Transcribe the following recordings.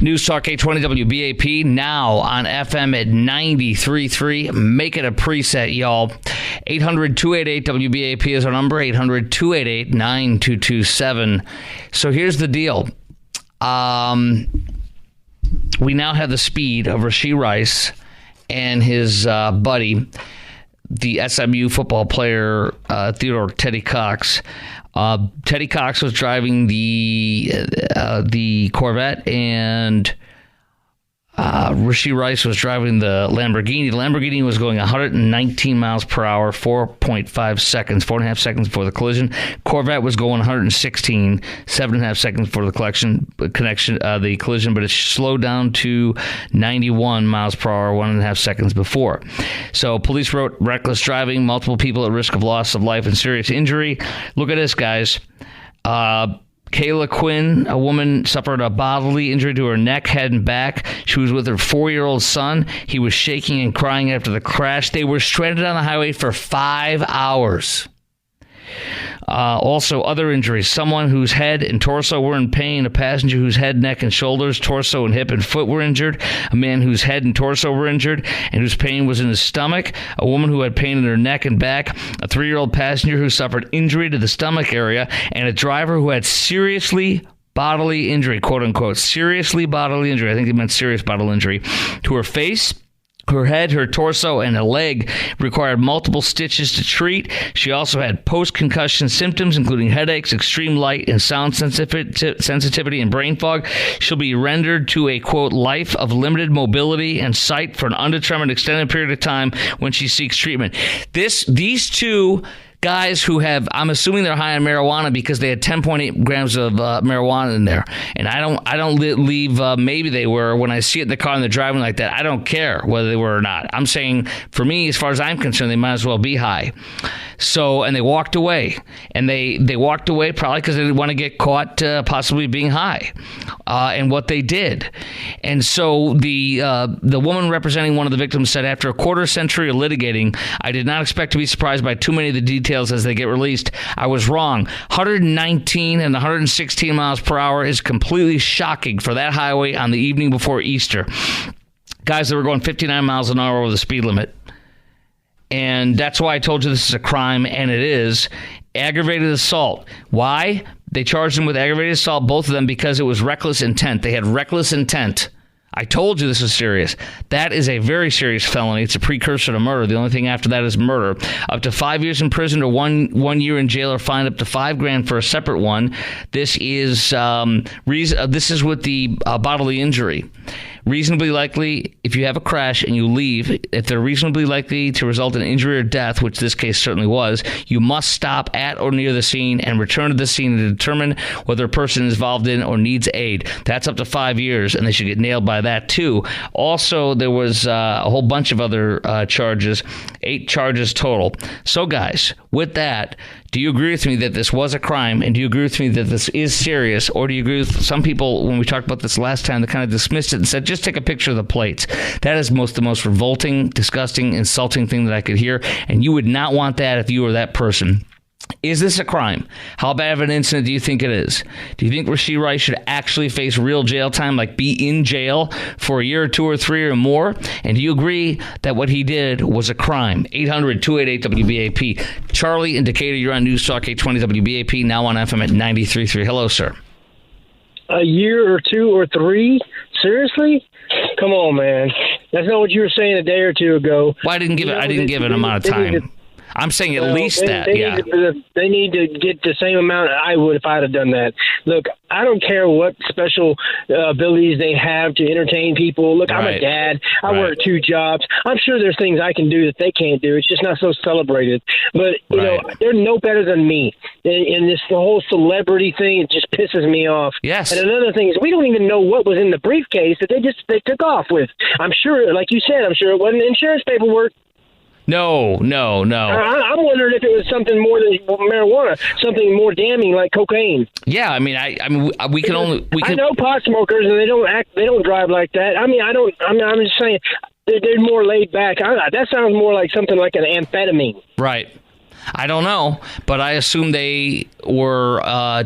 News Talk 820 WBAP, now on FM at 93.3. Make it a preset, y'all. 800-288-WBAP is our number, 800-288-9227. So here's the deal. We now have the speed of Rashee Rice and his buddy, the SMU football player, Theodore Teddy Cox. Teddy Cox was driving the Corvette, and Rashee Rice was driving the Lamborghini. The Lamborghini was going 119 miles per hour, 4.5 seconds, 4.5 seconds before the collision. Corvette was going 116, 7.5 seconds before the collision, but it slowed down to 91 miles per hour, 1.5 seconds before. So police wrote reckless driving, multiple people at risk of loss of life and serious injury. Look at this, guys. Kayla Quinn, a woman, suffered a bodily injury to her neck, head, and back. She was with her 4-year-old son. He was shaking and crying after the crash. They were stranded on the highway for 5 hours. Also, other injuries. Someone whose head and torso were in pain. A passenger whose head, neck, and shoulders, torso, and hip and foot were injured. A man whose head and torso were injured and whose pain was in his stomach. A woman who had pain in her neck and back. A 3-year-old passenger who suffered injury to the stomach area. And a driver who had seriously bodily injury, quote unquote, seriously bodily injury. I think they meant serious bodily injury to her face, her head, her torso, and a leg. Required multiple stitches to treat. She also had post-concussion symptoms, including headaches, extreme light and sound sensitivity, and brain fog. She'll be rendered to a, quote, life of limited mobility and sight for an undetermined extended period of time when she seeks treatment. These two guys who have, I'm assuming they're high on marijuana because they had 10.8 grams of marijuana in there. And I don't leave, maybe they were. When I see it in the car and they're driving like that, I don't care whether they were or not. I'm saying, for me, as far as I'm concerned, they might as well be high. So, and they walked away. And they walked away probably because they didn't want to get caught possibly being high. And what they did. And so the woman representing one of the victims said, after a quarter century of litigating, I did not expect to be surprised by too many of the details as they get released. I was wrong. 119 and 116 miles per hour is completely shocking for that highway on the evening before Easter. Guys, they were going 59 miles an hour over the speed limit. And that's why I told you this is a crime, and it is. Aggravated assault. Why? They charged them with aggravated assault, both of them, because it was reckless intent. They had reckless intent. I told you this was serious. That is a very serious felony. It's a precursor to murder. The only thing after that is murder. Up to 5 years in prison or one year in jail, or fined up to $5,000 for a separate one. This is this is with the bodily injury. Reasonably likely, if you have a crash and you leave, if they're reasonably likely to result in injury or death, which this case certainly was, you must stop at or near the scene and return to the scene to determine whether a person is involved in or needs aid. That's up to 5 years, and they should get nailed by that too. Also, there was a whole bunch of other charges, 8 charges total. So guys, with that, do you agree with me that this was a crime, and do you agree with me that this is serious, or do you agree with some people, when we talked about this last time, that kind of dismissed it and said, just take a picture of the plates? That is the most revolting, disgusting, insulting thing that I could hear, and you would not want that if you were that person. Is this a crime? How bad of an incident do you think it is? Do you think Rashee Rice should actually face real jail time, like be in jail for a year or 2 or 3 or more? And do you agree that what he did was a crime? 800-288-WBAP. Charlie in Decatur, you're on News Talk 820 WBAP, now on FM at 93.3. Hello, sir. A year or 2 or 3? Seriously? Come on, man. That's not what you were saying a day or two ago. Well, I didn't give an amount of time. I'm saying at least that, yeah. They need to get the same amount I would if I'd have done that. Look, I don't care what special abilities they have to entertain people. Look, right. I'm a dad. I work 2 jobs. I'm sure there's things I can do that they can't do. It's just not so celebrated. But, you know, they're no better than me. And the whole celebrity thing, it just pisses me off. Yes. And another thing is we don't even know what was in the briefcase that they took off with. I'm sure, like you said, it wasn't insurance paperwork. No. I'm wondering if it was something more than marijuana, something more damning like cocaine. Yeah, I mean, we can only. I know pot smokers, and they don't drive like that. I'm just saying they're more laid back. That sounds more like something like an amphetamine. Right. I don't know, but I assume they were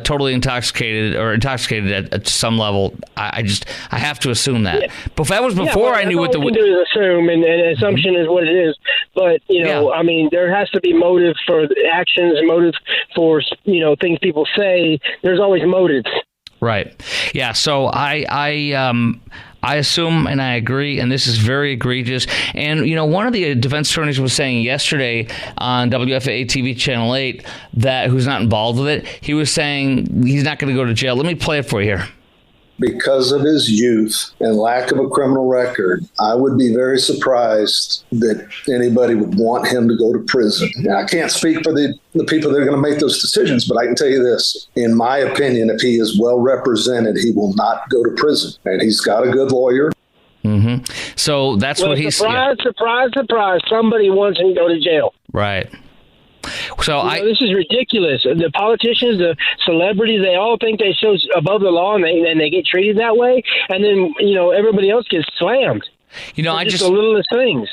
totally intoxicated at some level. I have to assume that. Yeah. But that was before I knew what the... All we can do is assume, and assumption is what it is. But, I mean, there has to be motive for actions, motive for, things people say. There's always motives. Right. Yeah, so I assume and I agree, and this is very egregious. And, one of the defense attorneys was saying yesterday on WFAA TV Channel 8 that who's not involved with it, he was saying he's not going to go to jail. Let me play it for you here. Because of his youth and lack of a criminal record, I would be very surprised that anybody would want him to go to prison. Now, I can't speak for the people that are going to make those decisions, but I can tell you this. In my opinion, if he is well represented, he will not go to prison. And he's got a good lawyer. Mm-hmm. So that's what he's... Surprise. Somebody wants him to go to jail. Right. So this is ridiculous. The politicians, the celebrities, they all think they're so above the law, and they get treated that way. And then everybody else gets slammed. The littlest things.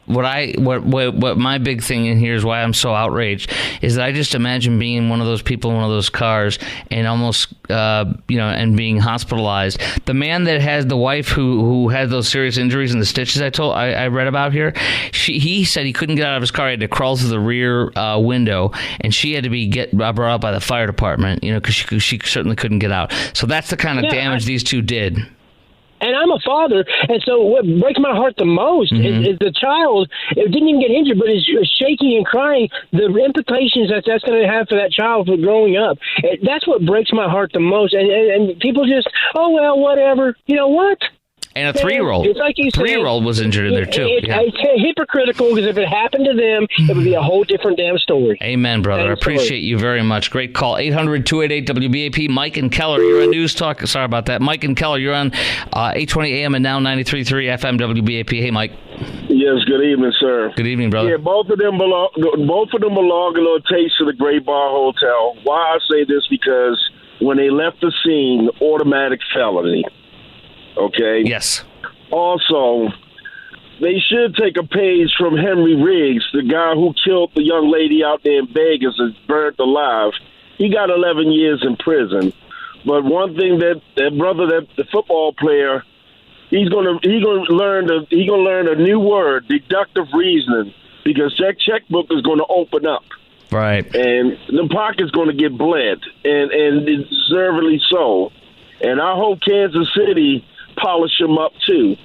What my big thing in here is why I'm so outraged is that I just imagine being one of those people in one of those cars and almost, and being hospitalized. The man that has the wife who had those serious injuries and the stitches I read about here, he said he couldn't get out of his car. He had to crawl through the rear window, and she had to be brought out by the fire department, because she certainly couldn't get out. So that's the kind of damage these two did. And I'm a father, and so what breaks my heart the most is the child. It didn't even get injured, but is shaking and crying. The implications that's going to have for that child for growing up. That's what breaks my heart the most. And people just, oh, well, whatever. You know what? And a 3-year-old. It's like you said, 3-year-old was injured in there, too. It's hypocritical, because if it happened to them, it would be a whole different damn story. Amen, brother. I appreciate you very much. Great call. 800-288-WBAP. Mike and Keller, you're on News Talk. Sorry about that. Mike and Keller, you're on 820 AM and now 93.3 FM WBAP. Hey, Mike. Yes, good evening, sir. Good evening, brother. Yeah, both of them belong a little taste to the Great Bar Hotel. Why I say this, because when they left the scene, automatic felony. Okay? Yes. Also, they should take a page from Henry Riggs, the guy who killed the young lady out there in Vegas and burnt alive. He got 11 years in prison. But one thing that the football player, he's gonna learn a new word, deductive reasoning, because that checkbook is going to open up. Right. And the pocket's going to get bled, and deservedly so. And I hope Kansas City polish him up too.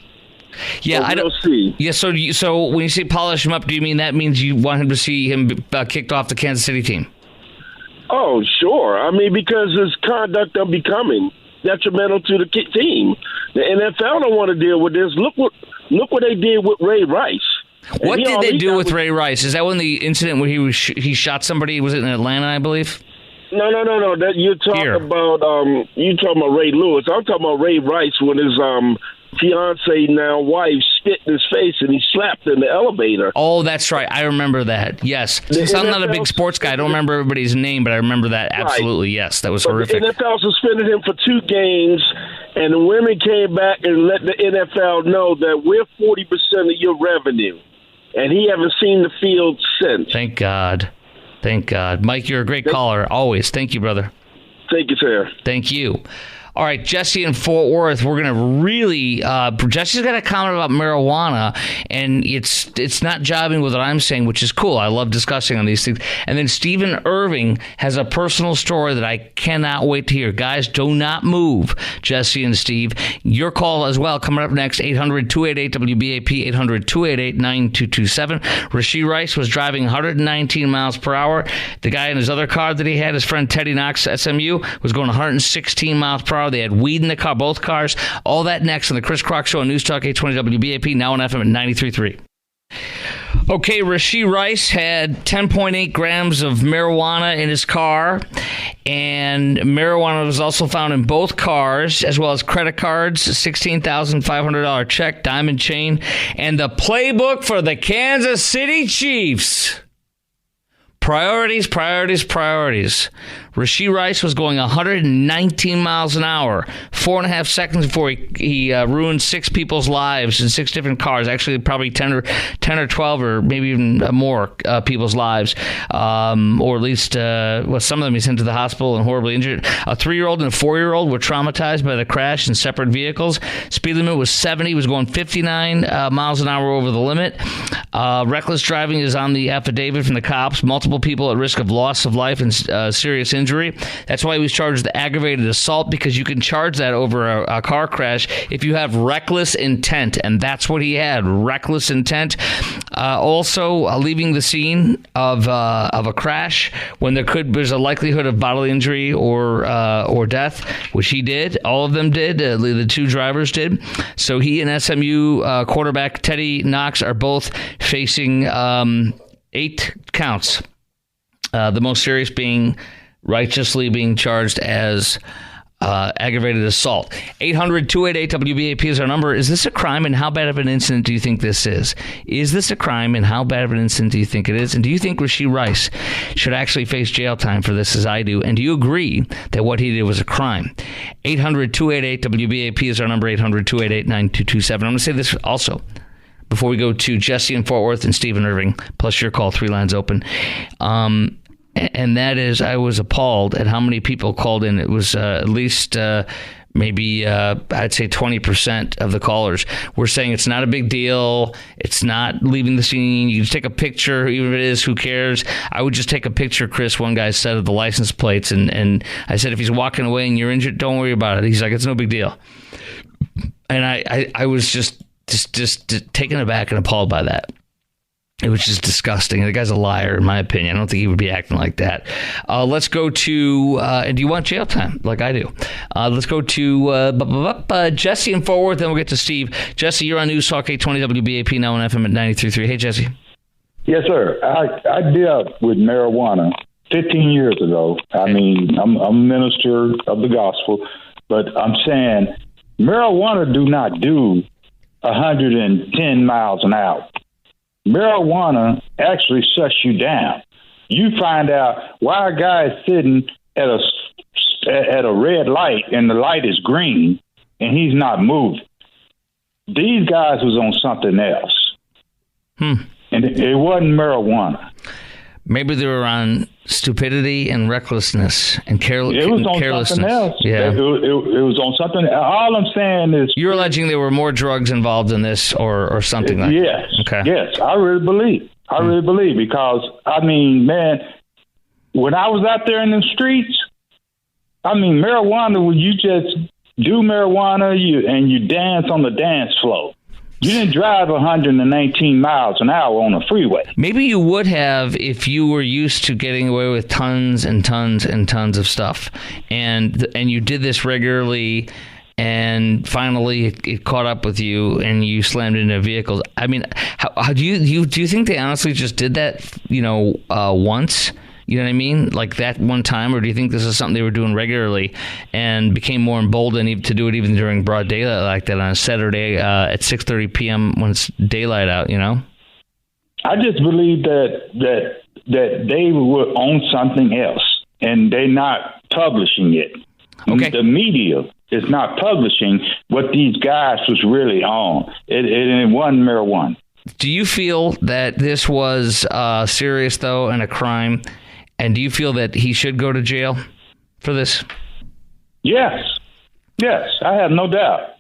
Yeah, I don't see. Yeah, so when you say polish him up, do you mean that means you want him to see him kicked off the Kansas City team? Oh, sure. I mean, because his conduct of becoming detrimental to the team. The NFL don't want to deal with this. Look what they did with Ray Rice. What did they do with Ray Rice? Is that when the incident where he shot somebody? Was it in Atlanta, I believe? No. That you're talking about. You talking about Ray Lewis? I'm talking about Ray Rice when his fiance, now wife, spit in his face and he slapped in the elevator. Oh, that's right. I remember that. Yes. Since I'm not a big sports guy, I don't remember everybody's name, but I remember that absolutely. Right. Yes, that was horrific. The NFL suspended him for 2 games, and the women came back and let the NFL know that we're 40% of your revenue, and he haven't seen the field since. Thank God. Mike, you're a great caller. Always. Thank you, brother. Thank you, sir. Thank you. All right, Jesse in Fort Worth, we're going to really Jesse's got a comment about marijuana, and it's not jiving with what I'm saying, which is cool. I love discussing on these things. And then Stephen Irving has a personal story that I cannot wait to hear. Guys, do not move, Jesse and Steve. Your call as well coming up next, 800-288-WBAP, 800-288-9227. Rashee Rice was driving 119 miles per hour. The guy in his other car that he had, his friend Teddy Knox, SMU, was going 116 miles per hour. They had weed in the car, both cars. All that next on the Chris Crock Show on News Talk 820 WBAP, now on FM at 93.3. Okay, Rashee Rice had 10.8 grams of marijuana in his car, and marijuana was also found in both cars, as well as credit cards, a $16,500 check, diamond chain, and the playbook for the Kansas City Chiefs. Priorities. Rashee Rice was going 119 miles an hour, 4.5 seconds before he ruined 6 people's lives in 6 different cars. Actually, probably 10 or 12 or maybe even more people's lives, or at least some of them he sent to the hospital and horribly injured. A 3-year-old and a 4-year-old were traumatized by the crash in separate vehicles. Speed limit was 70. He was going 59 miles an hour over the limit. Reckless driving is on the affidavit from the cops. Multiple people at risk of loss of life and serious injury. That's why he was charged with aggravated assault, because you can charge that over a car crash if you have reckless intent, and that's what he had, reckless intent. Also, leaving the scene of a crash when there's a likelihood of bodily injury or death, which he did. All of them did. The 2 drivers did. So he and SMU quarterback Teddy Knox are both facing 8 counts. The most serious being righteously being charged as aggravated assault. 800-288-WBAP is our number. Is this a crime, and how bad of an incident do you think this is? Is this a crime, and how bad of an incident do you think it is? And do you think Rashee Rice should actually face jail time for this, as I do? And do you agree that what he did was a crime? 800-288-WBAP is our number, 800-288-9227. I'm going to say this also before we go to Jesse in Fort Worth and Stephen Irving, plus your call, 3 lines open. And that is, I was appalled at how many people called in. It was at least maybe I'd say 20% of the callers were saying it's not a big deal. It's not leaving the scene. You just take a picture, even if it is, who cares? I would just take a picture, Chris, one guy said, of the license plates. And I said, if he's walking away and you're injured, don't worry about it. He's like, it's no big deal. And I was just taken aback and appalled by that. It was just disgusting. The guy's a liar, in my opinion. I don't think he would be acting like that. Let's go to, and do you want jail time? Like I do. Let's go to Jesse in Fort Worth, then we'll get to Steve. Jesse, you're on News Talk 820 WBAP, now on FM at 93.3. Hey, Jesse. Yes, sir. I dealt with marijuana 15 years ago. I mean, I'm a minister of the gospel, but I'm saying marijuana do not do 110 miles an hour. Marijuana actually shuts you down. You find out why a guy is sitting at a red light and the light is green and he's not moving. These guys was on something else. And it wasn't marijuana. Maybe they were on stupidity and recklessness and carelessness. It was on something else. Yeah. It was on something. All I'm saying is, you're alleging there were more drugs involved in this, or something like yes, that. Okay. Yes, I really believe. Really believe, because I mean, man, when I was out there in the streets, I mean, marijuana. When you just do marijuana, you dance on the dance floor. You didn't drive 119 miles an hour on a freeway. Maybe you would have if you were used to getting away with tons and tons and tons of stuff, and you did this regularly, and finally it caught up with you, and you slammed into vehicles. I mean, how do you think they honestly just did that? Once. You know what I mean? Like that one time? Or do you think this is something they were doing regularly and became more emboldened to do it even during broad daylight like that on a Saturday at 6:30 p.m. when it's daylight out, you know? I just believe that they were on something else and they're not publishing it. Okay. The media is not publishing what these guys was really on. It wasn't marijuana. Do you feel that this was serious, though, and a crime? And do you feel that he should go to jail for this? Yes, I have no doubt.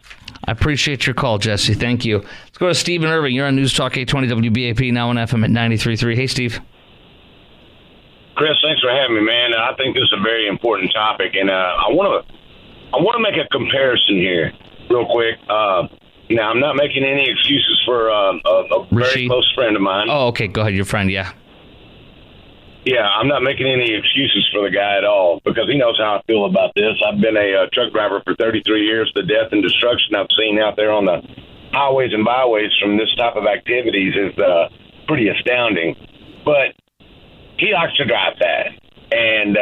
I appreciate your call, Jesse. Thank you. Let's go to Stephen Irving. You're on News Talk 820 WBAP, now on FM at 93.3. Hey, Steve. Chris, thanks for having me, man. I think this is a very important topic, and I want to make a comparison here real quick. Now, I'm not making any excuses for a very close friend of mine. Oh, okay. Go ahead. Your friend, yeah. Yeah, I'm not making any excuses for the guy at all, because he knows how I feel about this. I've been a truck driver for 33 years. The death and destruction I've seen out there on the highways and byways from this type of activities is pretty astounding. But he likes to drive fast, and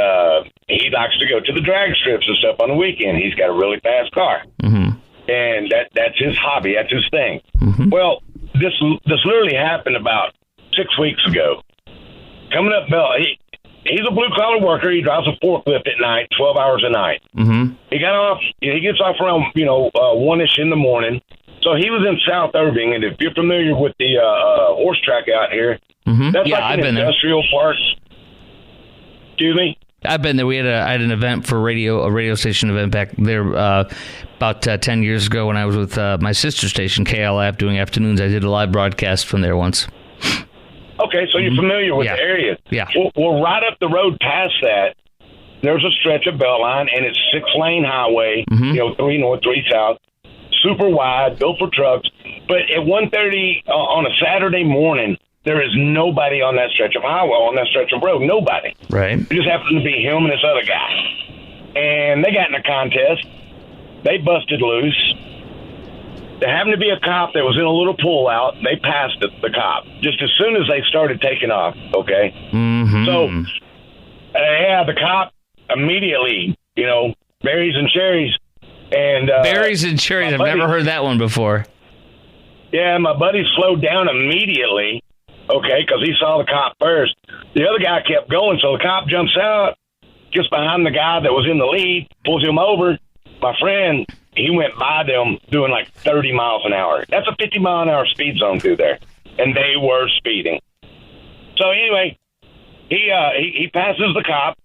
he likes to go to the drag strips and stuff on the weekend. He's got a really fast car. Mm-hmm. And that's his hobby. That's his thing. Mm-hmm. Well, this literally happened about 6 weeks ago. Coming up, he's a blue-collar worker. He drives a forklift at night, 12 hours a night. Mm-hmm. He gets off around, 1-ish in the morning. So he was in South Irving, and if you're familiar with the horse track out here, that's like I've an been industrial park. Excuse me? I've been there. I had an event for a radio station event back there about 10 years ago when I was with my sister station, KLF, doing afternoons. I did a live broadcast from there once. Okay, so you're familiar with the area. Yeah. Well, right up the road past that, there's a stretch of Beltline, and it's 6-lane highway, 3 north, 3 south, super wide, built for trucks. But at 1:30 on a Saturday morning, there is nobody on that stretch of highway, on that stretch of road, nobody. Right. It just happened to be him and this other guy. And they got in a contest. They busted loose. There happened to be a cop that was in a little pull-out. They passed the cop just as soon as they started taking off, okay? Mm-hmm. So, the cop immediately, berries and cherries. And berries and cherries, I've never heard that one before. Yeah, my buddy slowed down immediately, okay, because he saw the cop first. The other guy kept going, so the cop jumps out just behind the guy that was in the lead, pulls him over. My friend, he went by them doing like 30 miles an hour. That's a 50-mile-an-hour speed zone through there, and they were speeding. So anyway, he passes the cop.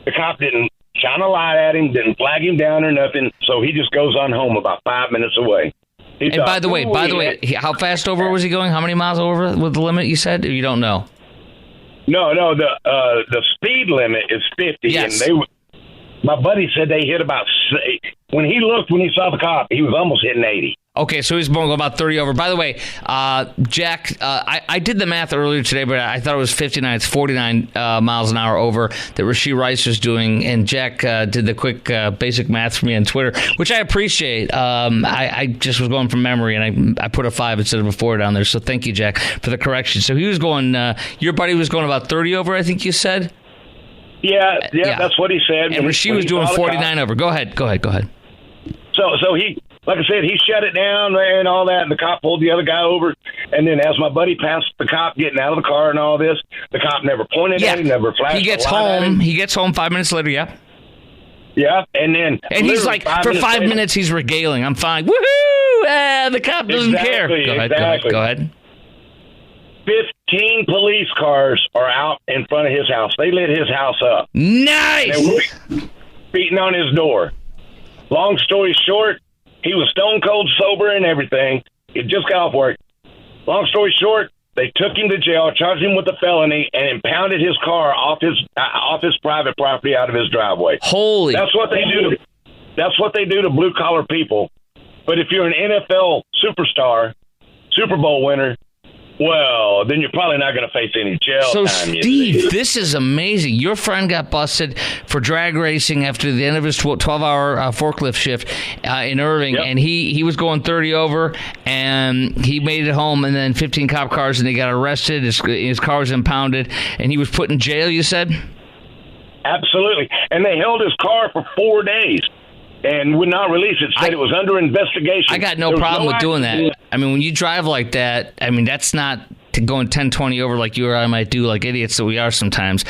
The cop didn't shine a light at him, didn't flag him down or nothing, so he just goes on home about 5 minutes away. And by the way, how fast over was he going? How many miles over with the limit, you said? You don't know? No, the speed limit is 50. Yes. And my buddy said they hit about, when he saw the cop, he was almost hitting 80. Okay, so he's going about 30 over. By the way, Jack, I did the math earlier today, but I thought it was 59. It's 49 miles an hour over that Rashee Rice was doing, and Jack did the quick basic math for me on Twitter, which I appreciate. I just was going from memory, and I put a 5 instead of a 4 down there, so thank you, Jack, for the correction. So he was going, your buddy was going about 30 over, I think you said? Yeah, that's what he said. And Rashee was doing 49 over. Go ahead. So he, like I said, he shut it down and all that, and the cop pulled the other guy over. And then as my buddy passed the cop getting out of the car and all this, the cop never pointed at him, never flashed He gets a light at him. He gets home 5 minutes later, Yeah, and he's like, for 5 minutes, he's regaling. I'm fine. Woohoo! The cop doesn't care. Go ahead. 15 police cars are out in front of his house. They lit his house up. Nice! They were beating on his door. Long story short, he was stone cold sober and everything. He just got off work. Long story short, they took him to jail, charged him with a felony, and impounded his car off his private property out of his driveway. Holy! That's what they do. That's what they do to blue collar people. But if you're an NFL superstar, Super Bowl winner, well, then you're probably not going to face any jail so, time. Steve, this is amazing. Your friend got busted for drag racing after the end of his 12-hour forklift shift in Irving, and he was going 30 over, and he made it home, and then 15 cop cars, and they got arrested. His car was impounded, and he was put in jail, you said? Absolutely. And they held his car for 4 days and would not release it. Said it was under investigation. I got no problem with doing that. I mean, when you drive like that, I mean, that's not going 10, 20 over like you or I might do, like idiots that we are sometimes.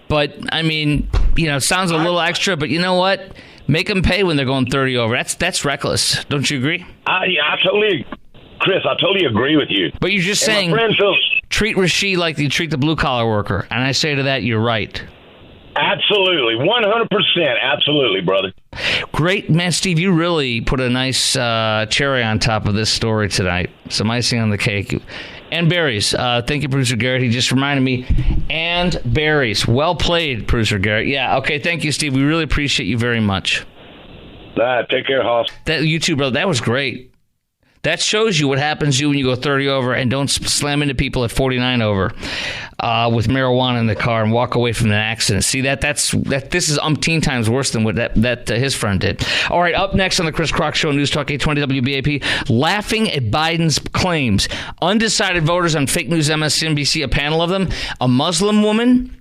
But, I mean, it sounds a little extra, but you know what? Make them pay when they're going 30 over. That's reckless. Don't you agree? Chris, I totally agree with you. But you're just saying, treat Rashee like you treat the blue-collar worker. And I say to that, you're right. Absolutely. 100%. Absolutely, brother. Great. Man, Steve, you really put a nice cherry on top of this story tonight. Some icing on the cake. And berries. Thank you, Producer Garrett. He just reminded me. And berries. Well played, Producer Garrett. Yeah, okay. Thank you, Steve. We really appreciate you very much. Take care, Hoss. You too, brother. That was great. That shows you what happens to you when you go 30 over and don't slam into people at 49 over with marijuana in the car and walk away from an accident. See, this is umpteen times worse than what that his friend did. All right, up next on the Chris Crock Show, News Talk 820 WBAP, laughing at Biden's claims. Undecided voters on fake news MSNBC, a panel of them, a Muslim woman,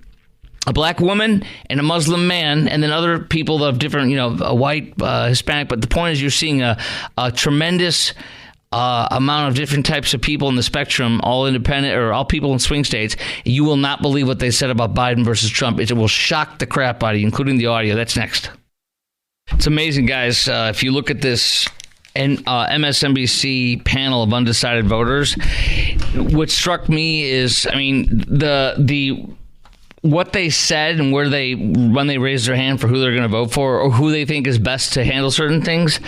a black woman, and a Muslim man, and then other people of different, a white, Hispanic. But the point is you're seeing a tremendous amount of different types of people in the spectrum, all independent or all people in swing states, you will not believe what they said about Biden versus Trump. It will shock the crap out of you, including the audio. That's next. It's amazing, guys. If you look at this MSNBC panel of undecided voters, what struck me is, I mean, the what they said and when they raised their hand for who they're going to vote for or who they think is best to handle certain things.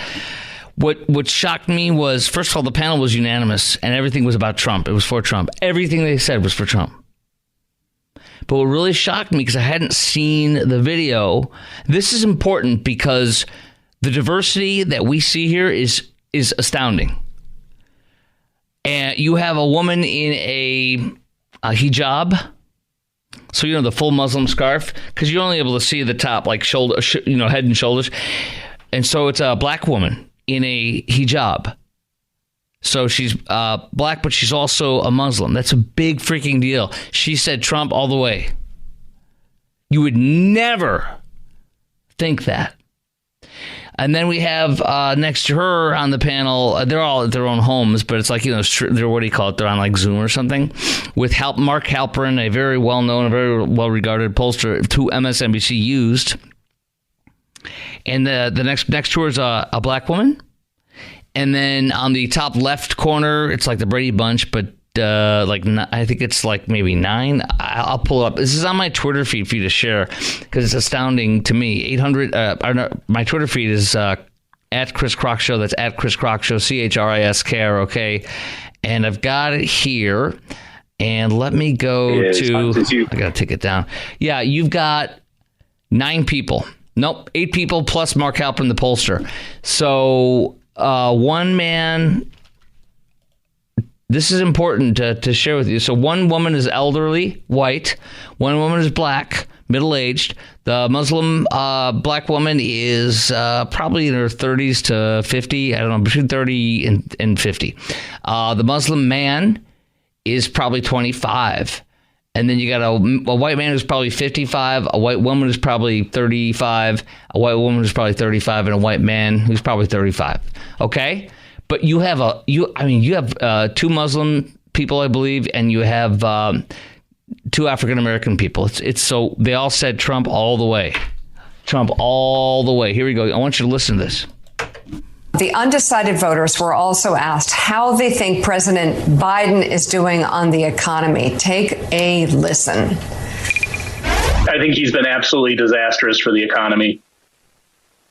What shocked me was, first of all, the panel was unanimous and everything was about Trump. It was for Trump. Everything they said was for Trump. But what really shocked me, because I hadn't seen the video, this is important because the diversity that we see here is astounding. And you have a woman in a hijab, so the full Muslim scarf, because you're only able to see the top, like shoulder, head and shoulders, and so it's a black woman in a hijab. So she's black, but she's also a Muslim. That's a big freaking deal. She said Trump all the way. You would never think that. And then we have next to her on the panel, they're all at their own homes, but it's like, they're, what do you call it? They're on like Zoom or something, with Mark Halperin, a very well-known, very well-regarded pollster who MSNBC used. And the next to her is a black woman. And then on the top left corner, it's like the Brady Bunch, but I think it's like maybe 9. I'll pull it up. This is on my Twitter feed for you to share because it's astounding to me. 800. My Twitter feed is at Chris Crock Show. That's at Chris Crock Show. CHRISKROK. And I've got it here. And let me go to. I gotta take it down. Yeah, you've got 9 people. Nope, 8 people plus Mark Halperin, the pollster. So one man. This is important to share with you. So one woman is elderly, white. One woman is black, middle-aged. The Muslim black woman is probably in her 30s to 50. I don't know, between 30 and 50. The Muslim man is probably 25. And then you got a white man who's probably 55, a white woman who's probably 35, a white woman who's probably 35, and a white man who's probably 35. Okay? But you have 2 Muslim people, I believe, and you have 2 African American people. It's so they all said Trump all the way. Trump all the way. Here we go. I want you to listen to this. The undecided voters were also asked how they think President Biden is doing on the economy. Take a listen. I think he's been absolutely disastrous for the economy.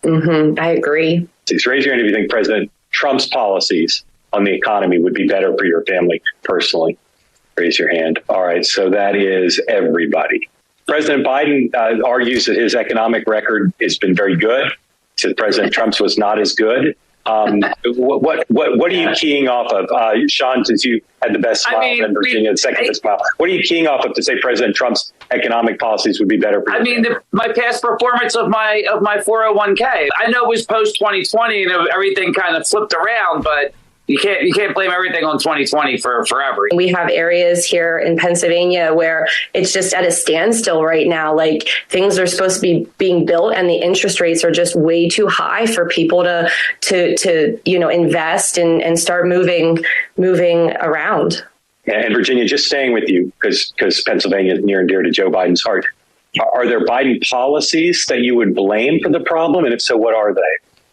I agree. Raise your hand if you think President Trump's policies on the economy would be better for your family personally. Raise your hand. All right. So that is everybody. President Biden argues that his economic record has been very good. He said President Trump's was not as good. What are you keying off of? Sean, since you had the best smile and Virginia the second best smile, what are you keying off of to say President Trump's economic policies would be better for you? My past performance of my 401k. I know it was post 2020 and everything kind of flipped around, but you can't blame everything on 2020 for forever. We have areas here in Pennsylvania where it's just at a standstill right now. Like things are supposed to be being built and the interest rates are just way too high for people to invest and start moving around. And Virginia, just staying with you because Pennsylvania is near and dear to Joe Biden's heart. Are there Biden policies that you would blame for the problem? And if so, what are they?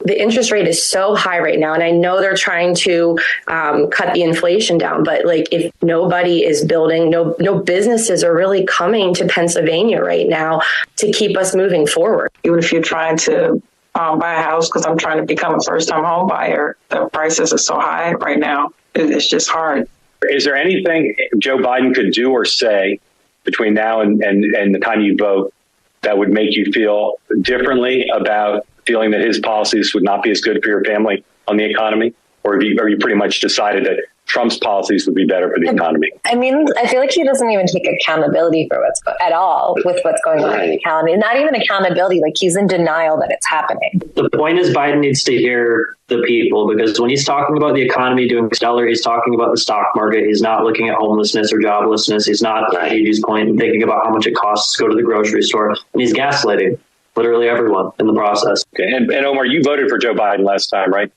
The interest rate is so high right now. And I know they're trying to cut the inflation down. But like if nobody is building, no businesses are really coming to Pennsylvania right now to keep us moving forward. Even if you're trying to buy a house, because I'm trying to become a first-time home buyer, the prices are so high right now. It's just hard. Is there anything Joe Biden could do or say between now and the time you vote that would make you feel differently about feeling that his policies would not be as good for your family on the economy? Or are you pretty much decided that Trump's policies would be better for the economy? I mean, I feel like he doesn't even take accountability for at all with what's going on in the economy. Not even accountability, like he's in denial that it's happening. The point is Biden needs to hear the people, because when he's talking about the economy doing stellar, he's talking about the stock market. He's not looking at homelessness or joblessness. He's not, at Edie's point, thinking about how much it costs to go to the grocery store. And he's gaslighting literally everyone in the process. Okay. And Omar, you voted for Joe Biden last time, right?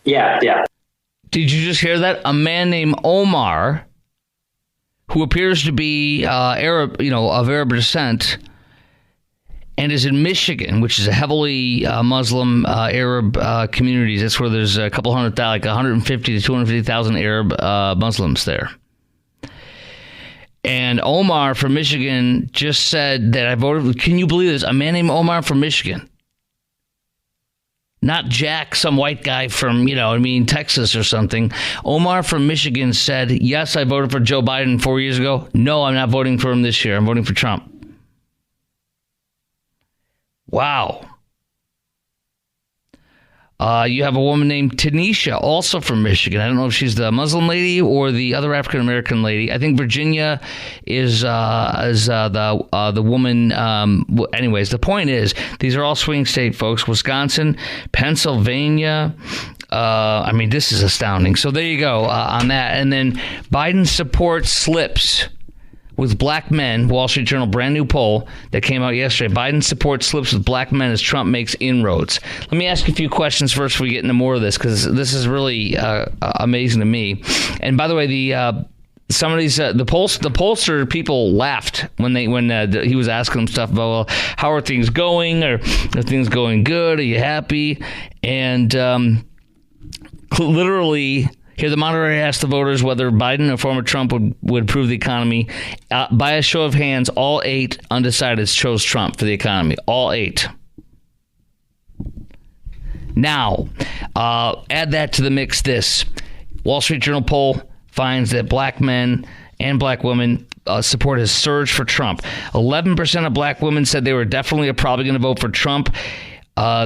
Yeah. Did you just hear that? A man named Omar, who appears to be Arab, of Arab descent, and is in Michigan, which is a heavily Muslim Arab communities. That's where there's a couple hundred, like 150 to 250,000 Arab Muslims there. And Omar from Michigan just said that I voted. Can you believe this? A man named Omar from Michigan. Not Jack, some white guy from, Texas or something. Omar from Michigan said, yes, I voted for Joe Biden 4 years ago. No, I'm not voting for him this year. I'm voting for Trump. Wow. You have a woman named Tanisha, also from Michigan. I don't know if she's the Muslim lady or the other African-American lady. I think Virginia is the woman. Anyways, the point is, these are all swing state folks. Wisconsin, Pennsylvania. This is astounding. So there you go on that. And then Biden support slips with black men. Wall Street Journal, brand new poll that came out yesterday. Biden support slips with black men as Trump makes inroads. Let me ask you a few questions first before we get into more of this, because this is really amazing to me. And by the way, some of these the pollster people laughed when he was asking them stuff about, well, how are things going? Or are things going good? Are you happy? And literally, here, the moderator asked the voters whether Biden or former Trump would improve the economy. By a show of hands, all 8 undecideds chose Trump for the economy. All 8. Now, add that to the mix this. Wall Street Journal poll finds that black men and black women support has surged for Trump. 11% of black women said they were definitely or probably going to vote for Trump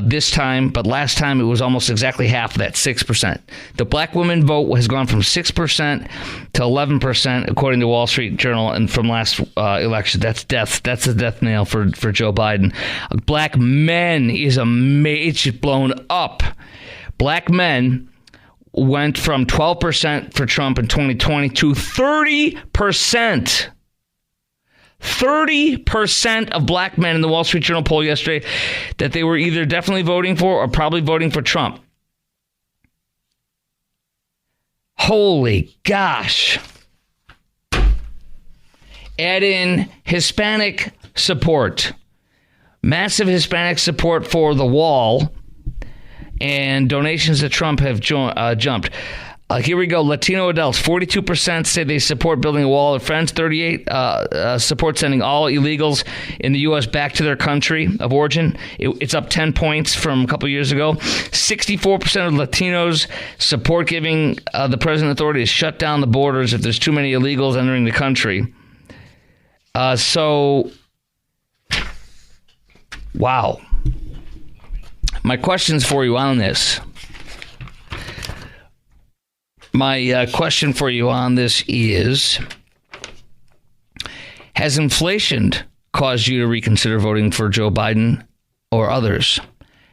this time, but last time it was almost exactly half of that, 6%. The black women vote has gone from 6% to 11%, according to Wall Street Journal, and from last election. That's death. That's the death nail for Joe Biden. Black men it's just blown up. Black men went from 12% for Trump in 2020 to 30%. 30% of black men in the Wall Street Journal poll yesterday that they were either definitely voting for or probably voting for Trump. Holy gosh. Add in Hispanic support. Massive Hispanic support for the wall. And donations to Trump have jumped. Here we go. Latino adults, 42% say they support building a wall of friends. 38% support sending all illegals in the U.S. back to their country of origin. It's up 10 points from a couple years ago. 64% of Latinos support giving the president authority to shut down the borders if there's too many illegals entering the country. Wow. My questions for you on this. My question for you on this is, has inflation caused you to reconsider voting for Joe Biden or others?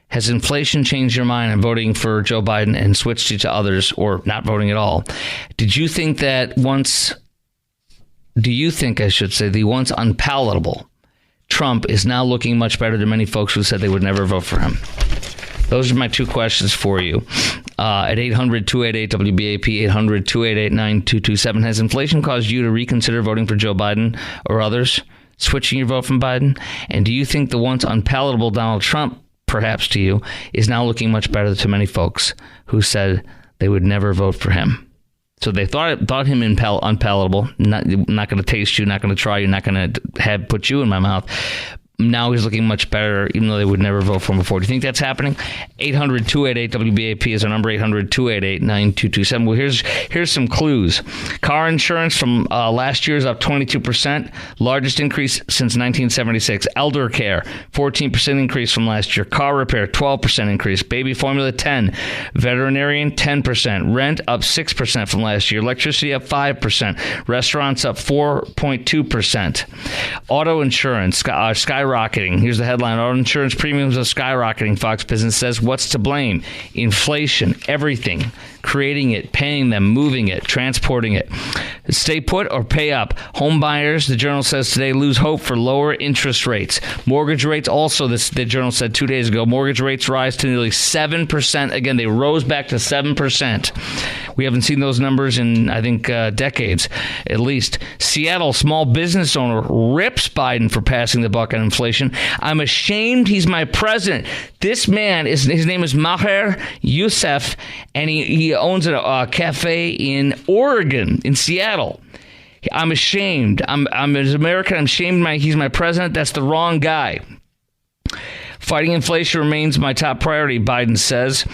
Has inflation changed your mind on voting for Joe Biden and switched you to others or not voting at all? Do you think, the once unpalatable Trump is now looking much better than many folks who said they would never vote for him? Those are my two questions for you. At 800-288-WBAP, 800-288-9227. Has inflation caused you to reconsider voting for Joe Biden or others, switching your vote from Biden? And do you think the once unpalatable Donald Trump, perhaps to you, is now looking much better to many folks who said they would never vote for him? So they thought him unpalatable, not going to taste you, not going to try you, not going to put you in my mouth. Now he's looking much better, even though they would never vote for him before. Do you think that's happening? 800-288-WBAP is our number, 800-288-9227. Well, here's some clues. Car insurance from last year is up 22%, largest increase since 1976. Elder care, 14% increase from last year. Car repair, 12% increase. Baby formula, 10%. Veterinarian, 10%. Rent, up 6% from last year. Electricity, up 5%. Restaurants, up 4.2%. Auto insurance, skyrocketing. Here's the headline. Auto insurance premiums are skyrocketing. Fox Business says, what's to blame? Inflation, everything. Creating it, paying them, moving it, transporting it. Stay put or pay up. Home buyers, the Journal says today, lose hope for lower interest rates. Mortgage rates also, the Journal said 2 days ago, mortgage rates rise to nearly 7%. Again, they rose back to 7%. We haven't seen those numbers in, I think, decades, at least. Seattle small business owner rips Biden for passing the buck on inflation. I'm ashamed he's my president. This man, his name is Maher Youssef, and he owns a cafe in Oregon, in Seattle. I'm ashamed. I'm as American. I'm ashamed he's my president. That's the wrong guy. Fighting inflation remains my top priority, Biden says.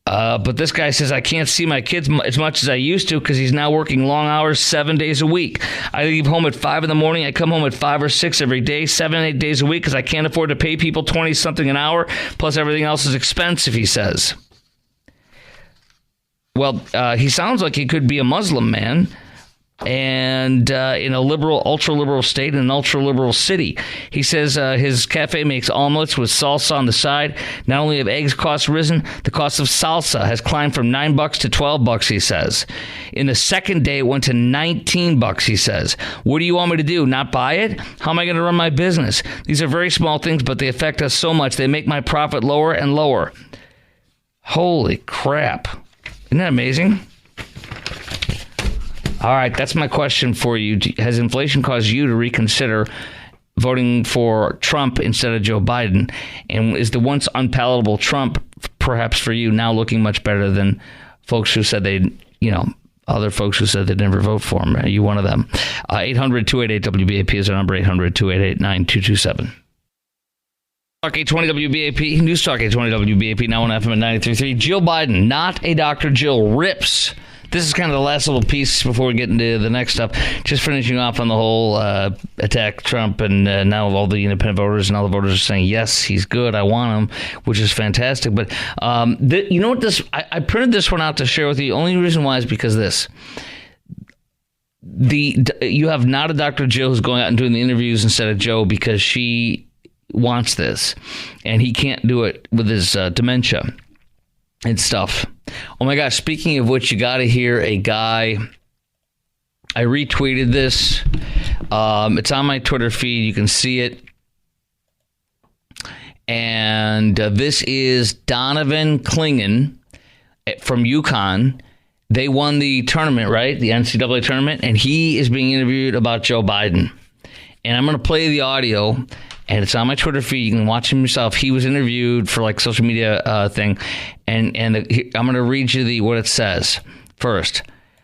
But this guy says, I can't see my kids as much as I used to because he's now working long hours 7 days a week. I leave home at 5 in the morning. I come home at 5 or 6 every day, 7, 8 days a week because I can't afford to pay people 20-something an hour. Plus everything else is expensive, he says. Well, he sounds like he could be a Muslim man. And in a liberal, ultra-liberal state, in an ultra-liberal city. He says his cafe makes omelets with salsa on the side. Not only have eggs costs risen, the cost of salsa has climbed from $9 to $12, he says. In the second day, it went to $19, he says. What do you want me to do, not buy it? How am I going to run my business? These are very small things, but they affect us so much. They make my profit lower and lower. Holy crap. Isn't that amazing? All right, that's my question for you. Has inflation caused you to reconsider voting for Trump instead of Joe Biden? And is the once unpalatable Trump, perhaps for you, now looking much better than folks who said other folks who said they'd never vote for him? Are you one of them? 800-288-WBAP is our number, 800-288-9227. Talk 820 WBAP, News Talk 820 WBAP, now on FM at 93.3. Jill Biden, not a Dr. Jill, rips. This is kind of the last little piece before we get into the next stuff. Just finishing off on the whole attack Trump, and now all the independent voters and all the voters are saying, yes, he's good, I want him, which is fantastic. But you know what? I printed this one out to share with you. The only reason why is because this. You have not a Dr. Jill who's going out and doing the interviews instead of Joe because she wants this, and he can't do it with his dementia and stuff. Oh my gosh, speaking of which, you got to hear a guy. I retweeted this. It's on my Twitter feed. You can see it. And this is Donovan Clingan from UConn. They won the tournament, right? The NCAA tournament. And he is being interviewed about Joe Biden. And I'm going to play the audio. And it's on my Twitter feed. You can watch him yourself. He was interviewed for like social media thing. And I'm going to read you what it says first.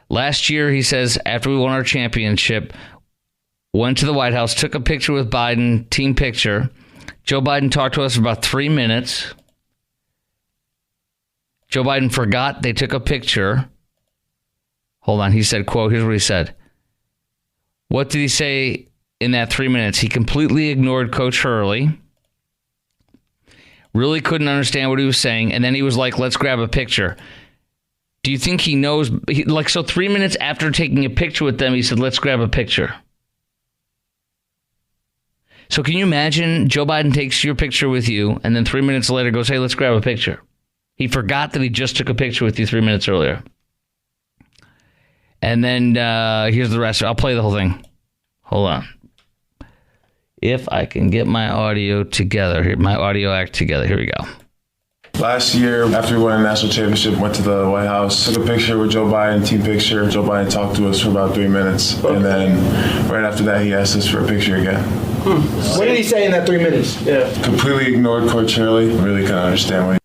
Last year, he says, after we won our championship, went to the White House, took a picture with Biden, team picture. Joe Biden talked to us for about 3 minutes. Joe Biden forgot they took a picture. Hold on. He said, quote, here's what he said. What did he say in that 3 minutes? He completely ignored Coach Hurley. Really couldn't understand what he was saying. And then he was like, let's grab a picture. Do you think he knows? So 3 minutes after taking a picture with them, he said, let's grab a picture. So can you imagine Joe Biden takes your picture with you and then 3 minutes later goes, hey, let's grab a picture. He forgot that he just took a picture with you 3 minutes earlier. And then here's the rest. I'll play the whole thing. Hold on. If I can get my audio together here, my audio act together. Here we go. Last year, after we won a national championship, went to the White House, took a picture with Joe Biden, team picture. Joe Biden talked to us for about 3 minutes. Okay. And then right after that, he asked us for a picture again. What did he say in that 3 minutes? Yeah. Completely ignored Coach Hurley. Really couldn't understand what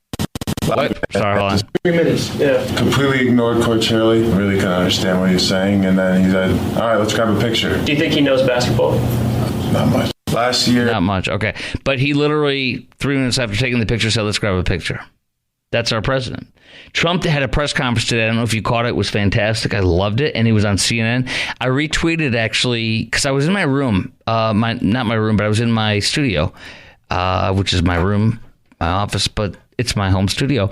Sorry, hold on. 3 minutes. Yeah. Completely ignored Coach Hurley. Really couldn't understand what he was saying. And then he said, all right, let's grab a picture. Do you think he knows basketball? Not much. Last year. Not much. Okay. But he literally 3 minutes after taking the picture said, let's grab a picture. That's our president. Trump had a press conference today. I don't know if you caught it. It was fantastic. I loved it. And he was on CNN. I retweeted actually because I was in my room. Not my room, but I was in my studio, which is my room, my office, but it's my home studio.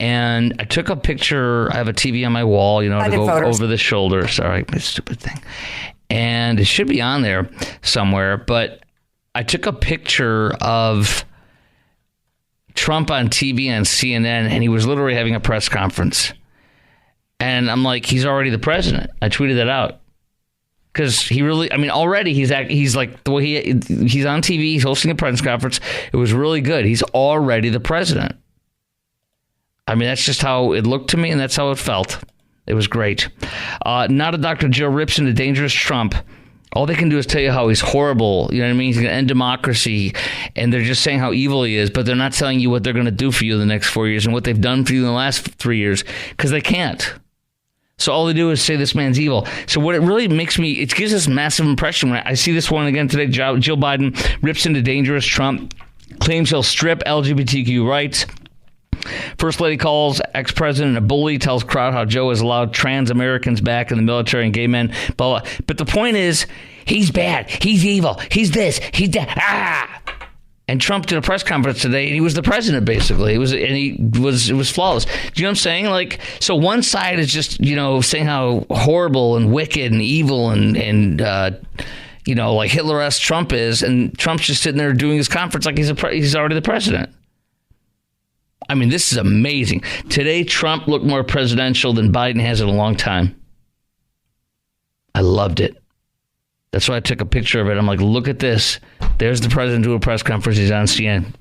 And I took a picture. I have a TV on my wall, to go over the shoulder. Sorry, my stupid thing. And it should be on there somewhere. But I took a picture of Trump on TV on CNN, and he was literally having a press conference. And I'm like, he's already the president. I tweeted that out. Because he really, already he's like the way he's on TV, he's hosting a press conference. It was really good. He's already the president. That's just how it looked to me, and that's how it felt. It was great. Not a Dr. Joe rips into dangerous Trump. All they can do is tell you how he's horrible. You know what I mean? He's going to end democracy. And they're just saying how evil he is, but they're not telling you what they're going to do for you in the next 4 years and what they've done for you in the last 3 years, because they can't. So all they do is say this man's evil. So what it really makes me, it gives us a massive impression. When I see this one again today, Joe Biden rips into dangerous Trump, claims he'll strip LGBTQ rights. First Lady calls ex-president a bully, tells crowd how Joe has allowed trans Americans back in the military and gay men, blah, blah. But the point is, he's bad, he's evil, he's this, he's that. And Trump did a press conference today, and he was the president, basically. It was flawless. Do you know what I'm saying? Like, so one side is just, saying how horrible and wicked and evil and like Hitler-esque Trump is, and Trump's just sitting there doing his conference like he's already the president. I mean, this is amazing. Today, Trump looked more presidential than Biden has in a long time. I loved it. That's why I took a picture of it. I'm like, look at this. There's the president doing a press conference. He's on CNN.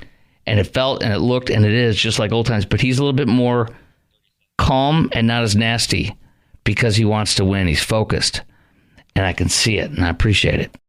And it felt and it looked and it is just like old times. But he's a little bit more calm and not as nasty because he wants to win. He's focused. And I can see it and I appreciate it.